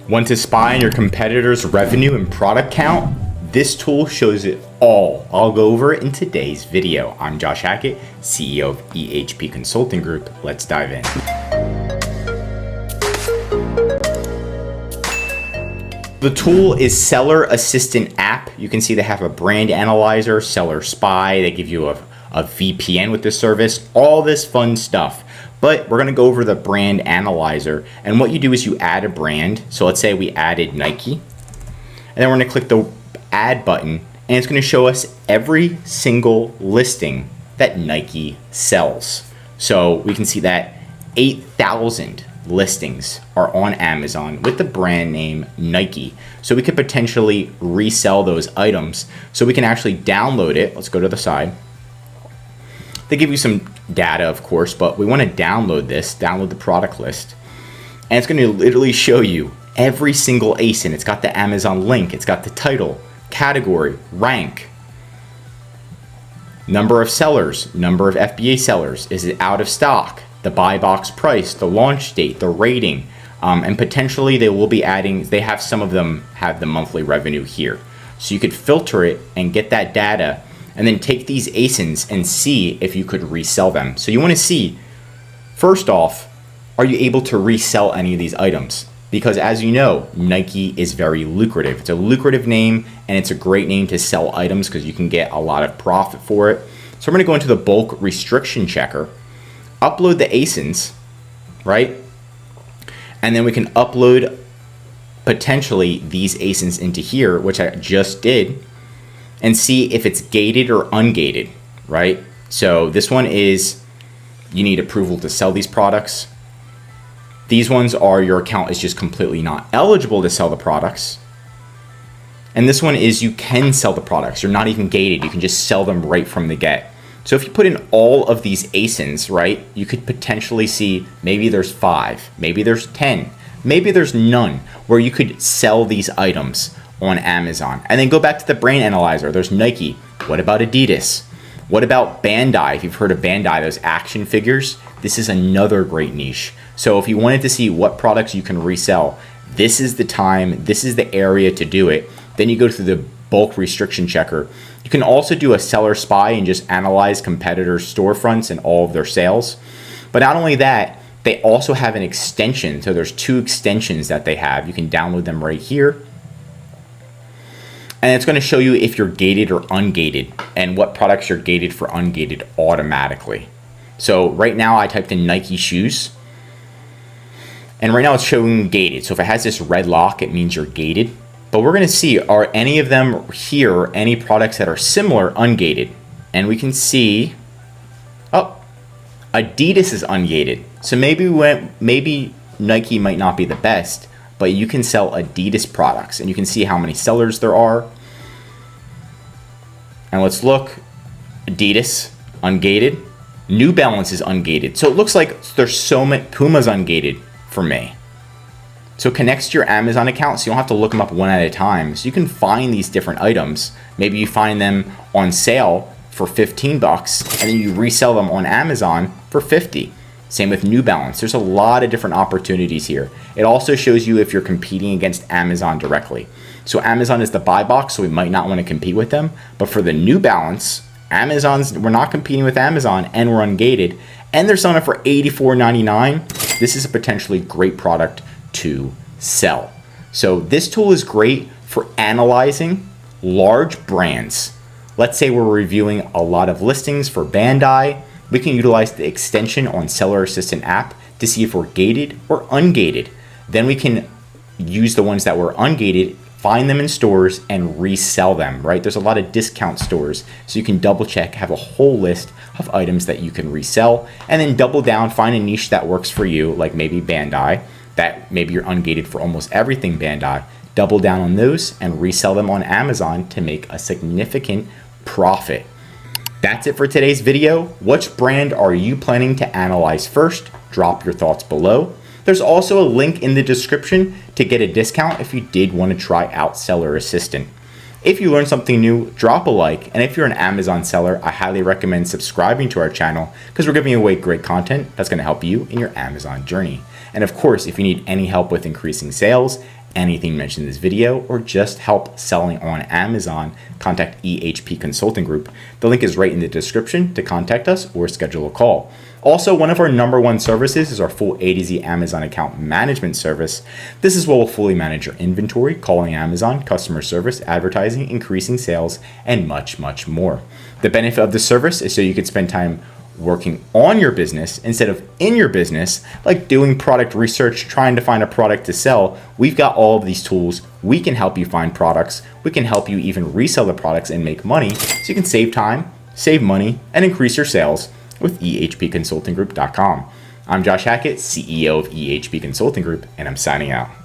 Want to spy on your competitor's revenue and product count? This tool shows it all. I'll go over it in today's video. I'm Josh Hackett, CEO of EHP Consulting Group. Let's dive in. The tool is Seller Assistant app. You can see they have a brand analyzer, seller spy. They give you a VPN with this service, all this fun stuff. But we're gonna go over the brand analyzer. And what you do is you add a brand. So let's say we added Nike. And then we're gonna click the add button and it's gonna show us every single listing that Nike sells. So we can see that 8,000 listings are on Amazon with the brand name Nike. So we could potentially resell those items. So we can actually download it. Let's go to the side. They give you some data, of course, but we want to download this, download the product list. And it's going to literally show you every single ASIN. It's got the Amazon link. It's got the title, category, rank, number of sellers, number of FBA sellers. Is it out of stock? The buy box price, the launch date, the rating, and potentially they will be adding, they have some of them have the monthly revenue here. So you could filter it and get that data and then take these ASINs and see if you could resell them. So you want to see, first off, are you able to resell any of these items? Because as you know, Nike is very lucrative. It's a lucrative name and it's a great name to sell items because you can get a lot of profit for it. So I'm going to go into the bulk restriction checker, upload the ASINs, right? And then we can upload potentially these ASINs into here, which I just did, and see if it's gated or ungated, right? So this one is, you need approval to sell these products. These ones are, your account is just completely not eligible to sell the products. And this one is, you can sell the products. You're not even gated. You can just sell them right from the get. So if you put in all of these ASINs, right, you could potentially see maybe there's 5, maybe there's 10, maybe there's none, where you could sell these items on Amazon. And then go back to the brand analyzer. There's Nike. What about Adidas? What about Bandai? If you've heard of Bandai, those action figures, this is another great niche. So if you wanted to see what products you can resell, this is the time, this is the area to do it. Then you go through the bulk restriction checker. You can also do a seller spy and just analyze competitors' storefronts and all of their sales. But not only that, they also have an extension. So there's 2 extensions that they have. You can download them right here. And it's going to show you if you're gated or ungated and what products you're gated for ungated automatically. So right now I typed in Nike shoes. And right now it's showing gated. So if it has this red lock, it means you're gated. But we're going to see, are any of them here, any products that are similar, ungated? And we can see, oh, Adidas is ungated. So maybe Nike might not be the best, but you can sell Adidas products and you can see how many sellers there are. And let's look, Adidas, ungated. New Balance is ungated. So it looks like there's so many, Puma's ungated for me. So it connects to your Amazon account, so you don't have to look them up one at a time. So you can find these different items. Maybe you find them on sale for 15 bucks and then you resell them on Amazon for 50. Same with New Balance. There's a lot of different opportunities here. It also shows you if you're competing against Amazon directly. So Amazon is the buy box, so we might not want to compete with them. But for the New Balance, we're not competing with Amazon and we're ungated. And they're selling it for $84.99. This is a potentially great product to sell. So this tool is great for analyzing large brands. Let's say we're reviewing a lot of listings for Bandai. We can utilize the extension on Seller Assistant app to see if we're gated or ungated. Then we can use the ones that were ungated, find them in stores and resell them, right? There's a lot of discount stores, so you can double check, have a whole list of items that you can resell, and then double down, find a niche that works for you, like maybe Bandai, that maybe you're ungated for almost everything Bandai. Double down on those and resell them on Amazon to make a significant profit. That's it for today's video. Which brand are you planning to analyze first? Drop your thoughts below. There's also a link in the description to get a discount if you did want to try out Seller Assistant. If you learned something new, drop a like, and if you're an Amazon seller, I highly recommend subscribing to our channel because we're giving away great content that's going to help you in your Amazon journey. And of course, if you need any help with increasing sales, anything mentioned in this video or just help selling on Amazon, contact EHP Consulting Group. The link is right in the description to contact us or schedule a call. Also, one of our number one services is our full A to Z Amazon account management service. This is where we'll fully manage your inventory, calling Amazon, customer service, advertising, increasing sales, and much, much more. The benefit of this service is so you can spend time working on your business instead of in your business, like doing product research, trying to find a product to sell. We've got all of these tools. We can help you find products. We can help you even resell the products and make money so you can save time, save money, and increase your sales with ehpconsultinggroup.com. I'm Josh Hackett, CEO of EHP Consulting Group, and I'm signing out.